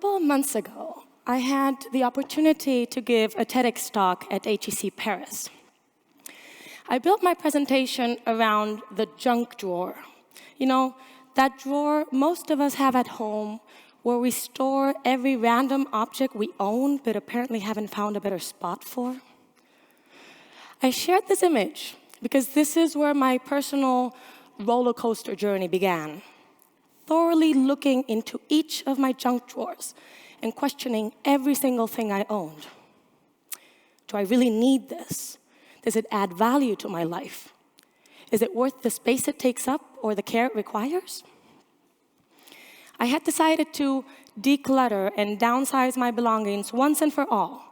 couple of months ago, I had the opportunity to give a TEDx talk at HEC Paris. I built my presentation around the junk drawer. You know, that drawer most of us have at home where we store every random object we own but apparently haven't found a better spot for. I shared this image because this is where my personal roller coaster journey began. Thoroughly looking into each of my junk drawers and questioning every single thing I owned. Do I really need this? Does it add value to my life? Is it worth the space it takes up or the care it requires? I had decided to declutter and downsize my belongings once and for all,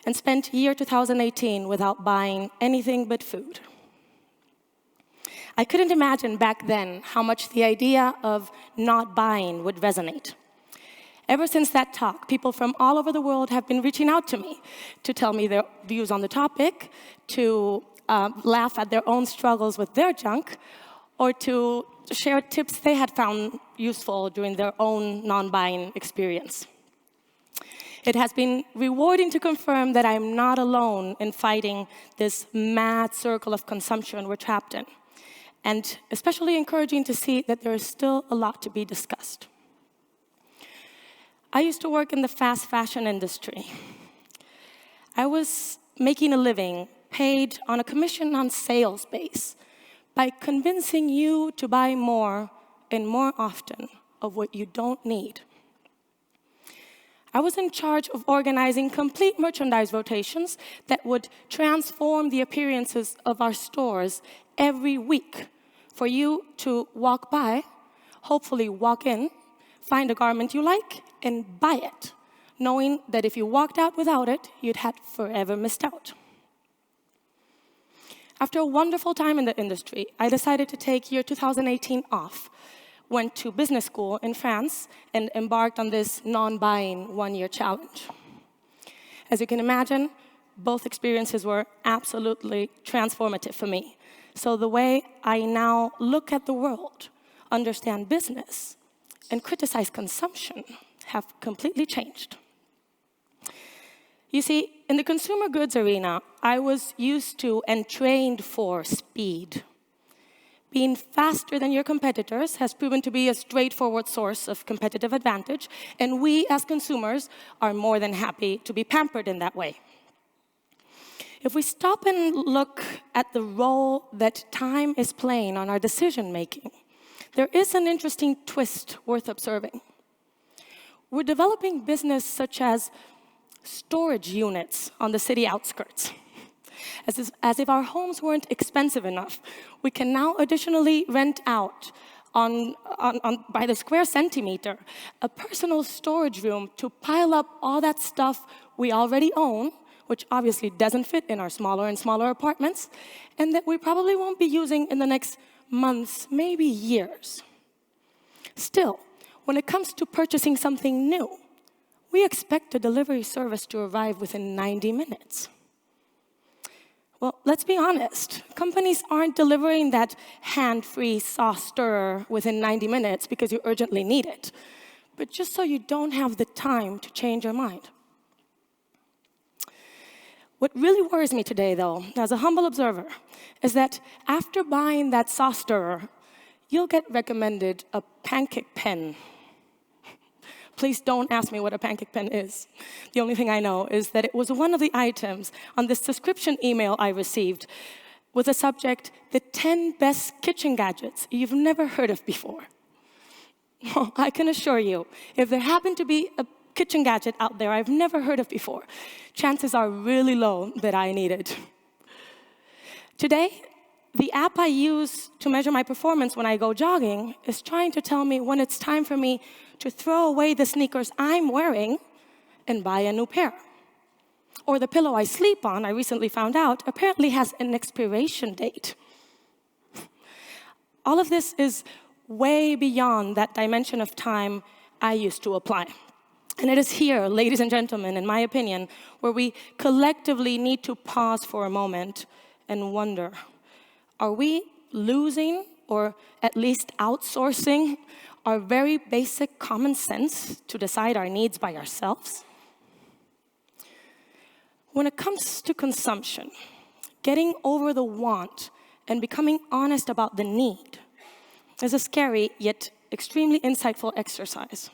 and spent year 2018 without buying anything but food. I couldn't imagine back then how much the idea of not buying would resonate. Ever since that talk, people from all over the world have been reaching out to me to tell me their views on the topic, to laugh at their own struggles with their junk, or to share tips they had found useful during their own non-buying experience. It has been rewarding to confirm that I'm not alone in fighting this mad circle of consumption we're trapped in, and especially encouraging to see that there is still a lot to be discussed. I used to work in the fast fashion industry. I was making a living paid on a commission on sales base by convincing you to buy more and more often of what you don't need. I was in charge of organizing complete merchandise rotations that would transform the appearances of our stores every week for you to walk by, hopefully walk in, find a garment you like, and buy it, knowing that if you walked out without it, you'd had forever missed out. After a wonderful time in the industry, I decided to take year 2018 off, went to business school in France, and embarked on this non-buying one-year challenge. As you can imagine, both experiences were absolutely transformative for me. So the way I now look at the world, understand business, and criticize consumption have completely changed. You see, in the consumer goods arena, I was used to and trained for speed. Being faster than your competitors has proven to be a straightforward source of competitive advantage, and we as consumers are more than happy to be pampered in that way. If we stop and look at the role that time is playing on our decision-making, there is an interesting twist worth observing. We're developing business such as storage units on the city outskirts. As if our homes weren't expensive enough, we can now additionally rent out by the square centimeter a personal storage room to pile up all that stuff we already own, which obviously doesn't fit in our smaller and smaller apartments, and that we probably won't be using in the next months, maybe years. Still, when it comes to purchasing something new, we expect a delivery service to arrive within 90 minutes. Well, let's be honest. Companies aren't delivering that hand-free sauce stirrer within 90 minutes because you urgently need it, but just so you don't have the time to change your mind. What really worries me today, though, as a humble observer, is that after buying that sauce stirrer, you'll get recommended a pancake pen. Please don't ask me what a pancake pen is. The only thing I know is that it was one of the items on this subscription email I received with the subject, the 10 best kitchen gadgets you've never heard of before. Well, I can assure you, if there happened to be a kitchen gadget out there I've never heard of before, chances are really low that I need it. Today, the app I use to measure my performance when I go jogging is trying to tell me when it's time for me to throw away the sneakers I'm wearing and buy a new pair. Or the pillow I sleep on, I recently found out, apparently has an expiration date. All of this is way beyond that dimension of time I used to apply. And it is here, ladies and gentlemen, in my opinion, where we collectively need to pause for a moment and wonder, are we losing or at least outsourcing our very basic common sense to decide our needs by ourselves? When it comes to consumption, getting over the want and becoming honest about the need is a scary yet extremely insightful exercise.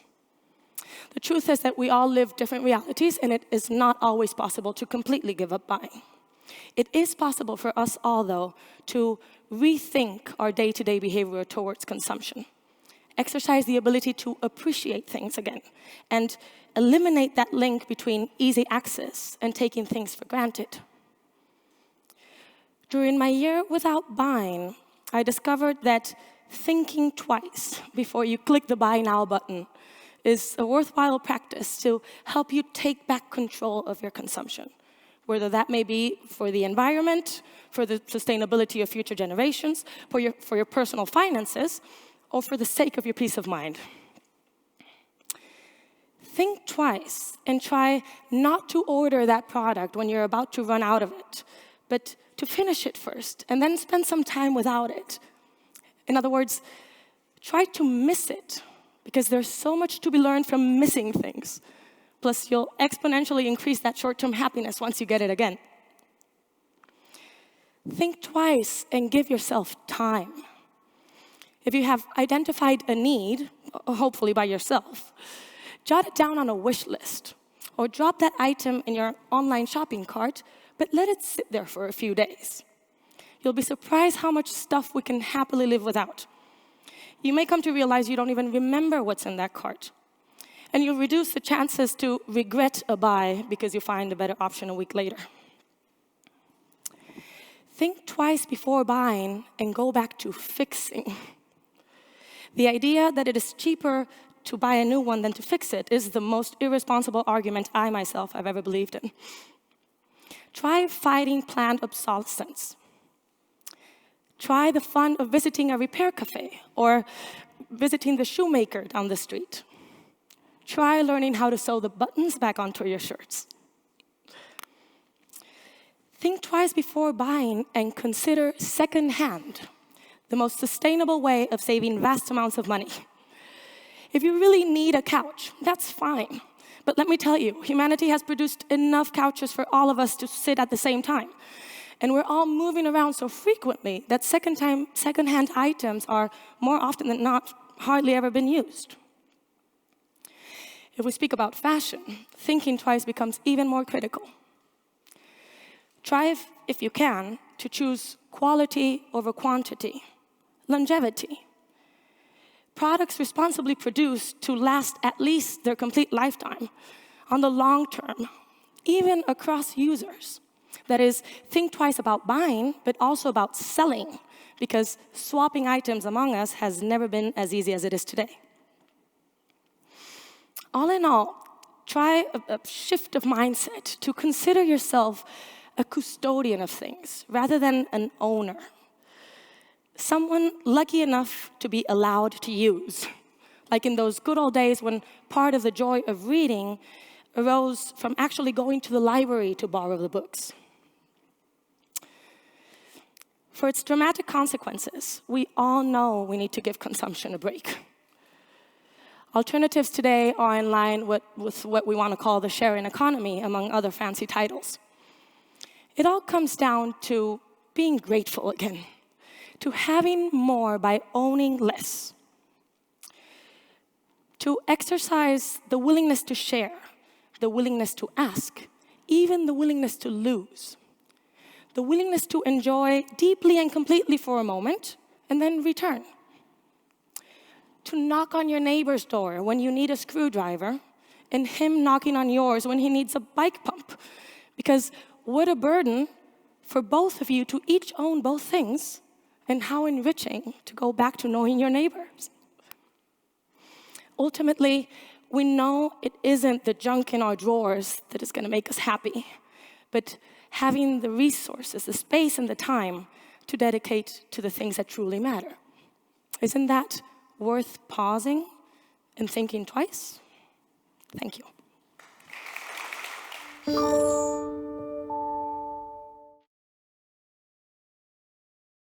The truth is that we all live different realities, and it is not always possible to completely give up buying. It is possible for us all, though, to rethink our day-to-day behavior towards consumption, exercise the ability to appreciate things again, and eliminate that link between easy access and taking things for granted. During my year without buying, I discovered that thinking twice before you click the Buy Now button is a worthwhile practice to help you take back control of your consumption, whether that may be for the environment, for the sustainability of future generations, for your personal finances, or for the sake of your peace of mind. Think twice and try not to order that product when you're about to run out of it, but to finish it first and then spend some time without it. In other words, try to miss it, because there's so much to be learned from missing things. Plus, you'll exponentially increase that short-term happiness once you get it again. Think twice and give yourself time. If you have identified a need, hopefully by yourself, jot it down on a wish list, or drop that item in your online shopping cart, but let it sit there for a few days. You'll be surprised how much stuff we can happily live without. You may come to realize you don't even remember what's in that cart. And you'll reduce the chances to regret a buy because you find a better option a week later. Think twice before buying and go back to fixing. The idea that it is cheaper to buy a new one than to fix it is the most irresponsible argument I myself have ever believed in. Try fighting planned obsolescence. Try the fun of visiting a repair cafe or visiting the shoemaker down the street. Try learning how to sew the buttons back onto your shirts. Think twice before buying and consider secondhand, the most sustainable way of saving vast amounts of money. If you really need a couch, that's fine. But let me tell you, humanity has produced enough couches for all of us to sit at the same time. And we're all moving around so frequently that secondhand items are, more often than not, hardly ever been used. If we speak about fashion, thinking twice becomes even more critical. Try, if you can, to choose quality over quantity, longevity. Products responsibly produced to last at least their complete lifetime, on the long term, even across users. That is, think twice about buying, but also about selling, because swapping items among us has never been as easy as it is today. All in all, try a shift of mindset to consider yourself a custodian of things rather than an owner. Someone lucky enough to be allowed to use, like in those good old days when part of the joy of reading arose from actually going to the library to borrow the books. For its dramatic consequences, we all know we need to give consumption a break. Alternatives today are in line with what we want to call the sharing economy, among other fancy titles. It all comes down to being grateful again, to having more by owning less, to exercise the willingness to share, the willingness to ask, even the willingness to lose, the willingness to enjoy deeply and completely for a moment and then return, to knock on your neighbor's door when you need a screwdriver and him knocking on yours when he needs a bike pump. Because what a burden for both of you to each own both things, and how enriching to go back to knowing your neighbors. Ultimately, we know it isn't the junk in our drawers that is going to make us happy, but having the resources, the space, and the time to dedicate to the things that truly matter. Isn't that worth pausing and thinking twice? Thank you.